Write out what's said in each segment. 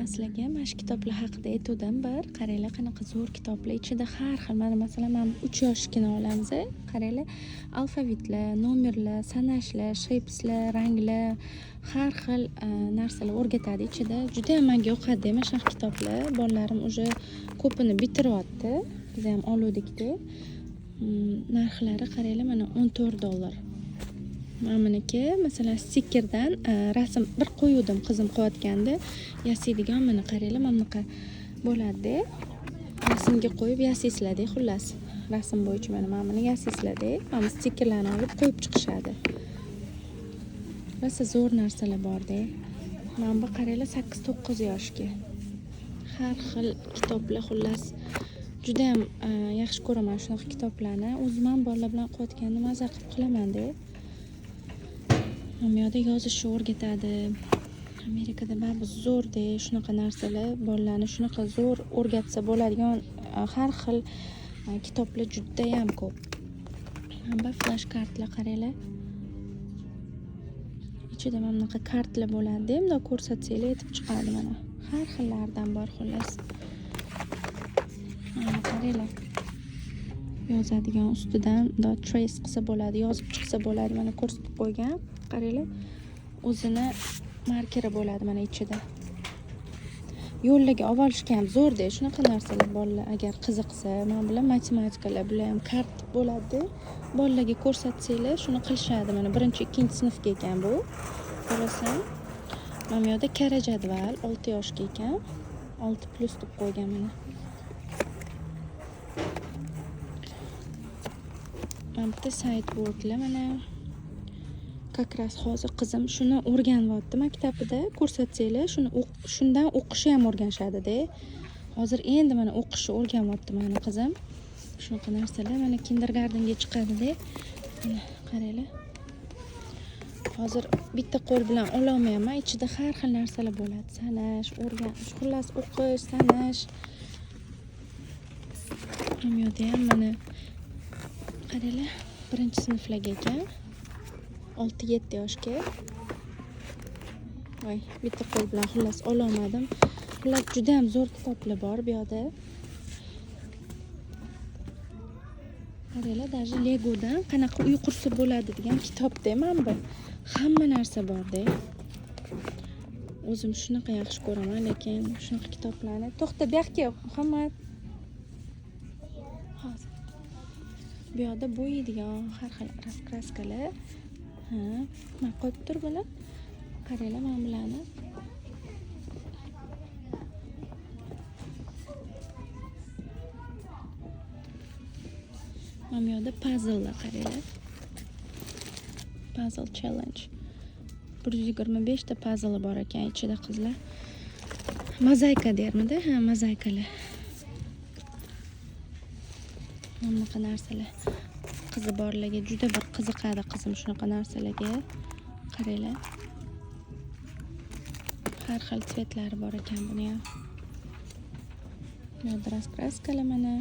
man sizlarga mana shu kitoblar haqida aytuvdim. Bir qaranglar qanaqa zo'r kitoblar. Ichida har xil, mana masalan men 3 yoshgina olamiz. Qaranglar, alfavitlar, nomerlar, sanashlar, shriftslar, ranglar, har xil narsalar o'rgatadi ichida. Juda ham menga yoqadi mana shu kitoblar. Bolalarim уже ko'pini bitiryapti. Biz ham oluvdik-da. Narxlari qaranglar, mana $14. Meniki masalan stikerdan rasm bir qo'yuvdim, qizim qo'yotganda yasaydigan. Mana qaranglar, mana bunaqa bo'ladi. Rasmga qo'yib yasaysizlar, xullas. Rasm bo'yicha mana buni yasaysizlar. Mana stikerlarni olib qo'yib chiqishadi. Rosa zo'r narsalar bor-da. Mana bu qaranglar 8-9 yoshga. Har xil kitoblar, xullas. Juda ham yaxshi ko'raman shunaqa kitoblarni. O'zim ham bolalar bilan o'qiyotganda maza qilib qilaman-da. Mana yoqda yozishni o'rgatadi. Amerikada baribir zo'r-da shunaqa narsalar. Bolalarni shunaqa zo'r o'rgatsa bo'ladigan har xil kitoblar juda ham ko'p. Mana bu flash kartlar qaranglar. Ichida mana bunaqa kartlar bo'ladi. Bunda ko'rsatsanglar aytib chiqadi mana. Har xillaridan bor xullas. Mana qaranglar. Yozadigan ustidan trace qilsa bo'ladi, yozib chiqsa bo'ladi. Mana ko'rsatib qo'ygan. Qaranglar. O'zini markeri bo'ladi mana ichida. Yo'llarga olib olishga ham zo'r-da shunaqa narsalar bolalar agar qiziqsa. Men bilan matematikalar bilan ham kart bo'ladi. Bolalarga ko'rsatsanglar shuni qilishadi. Mana 1-2 sinfga ekan bu. Qarasam, mana bu yerda kara jadval 6 yoshga ekan. 6+ deb qo'ygan mana. Mana bitta sideboardlar mana. Как раз hozir qizim shuni o'rganyapti maktabida. Ko'rsatsanglar, shundan o'qishni ham o'rganishadi-da. Hozir endi mana o'qishni o'rganyapti meni qizim. Shunaqa narsalar mana kindergartenga chiqadi-da. Mana qaranglar. Hozir bitta qo'l bilan ola olmayman. Ichida har xil narsalar bo'ladi. Sanash, o'rganish, xullas o'qish, sanash. Mana yoqda ham mana qaranglar, 1-sinflarga ekan. 6-7 yoshga. Voy, bitta qo'l bilan xullas ola olmadim. Xullas juda ham zo'r kitoblar bor bu yerda. Qaranglar, даже Legodan qanaqa uy qursa bo'ladi degan kitobda mana bu. Hamma narsa bor-da. O'zim shunaqa yaxshi ko'raman, lekin shunaqa kitoblarni to'xta bu yoqqa Muhammad. Hozir. Bu yerda bo'yaydigan har xil raskraskalar. Mana qo'yib tur bular. Qaranglar mana bularni. Mana bu yerda puzzlelar qaranglar. Puzzle challenge. 125 ta puzzle bor ekan ichida qizlar. Mozaika dermidi? Ha, mozaikalar. Mana bunaqa narsalar. Qizi borlarga juda bir qiziqadi qizim shunaqa narsalarga. Qaranglar. Har xil tsvetlari bor ekan buni ham. Mana raskraskalar mana.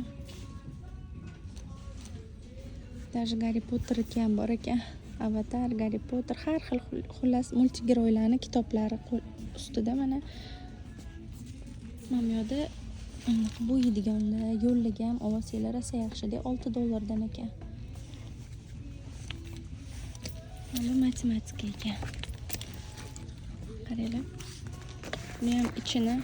Даже Harry Potter ham bor ekan. Avatar, Harry Potter, har xil xullas multigiroylarni kitoblari ustida mana. Mana bu yerda bo'yaydiganlar, yo'llarga ham olsanglar rosa yaxshi-da, $6 ekan. Mana matematika ekan. Qaranglar. Buni ham ichini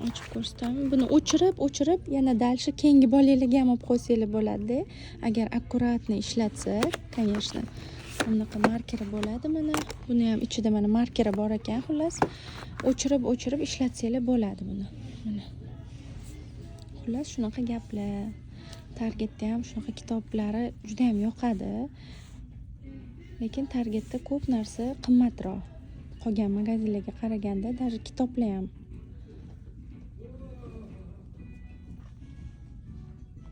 ochib ko'rsataman. Buni o'chirib, yana dalshi keyingi bolalarga ham olib qo'ysanglar bo'ladi-da. Agar akkuratni ishlatsa, конечно. Bunaqa markeri bo'ladi mana. Buni ham ichida mana markeri bor ekan, xullas. O'chirib ishlatsanglar bo'ladi buni. Mana. Xullas shunaqa gaplar. Targetda ham shunaqa kitoblari juda ham yoqadi. Lekin Targetda ko'p narsa qimmatroq. Qolgan magazinlarga qaraganda, даже kitoblar ham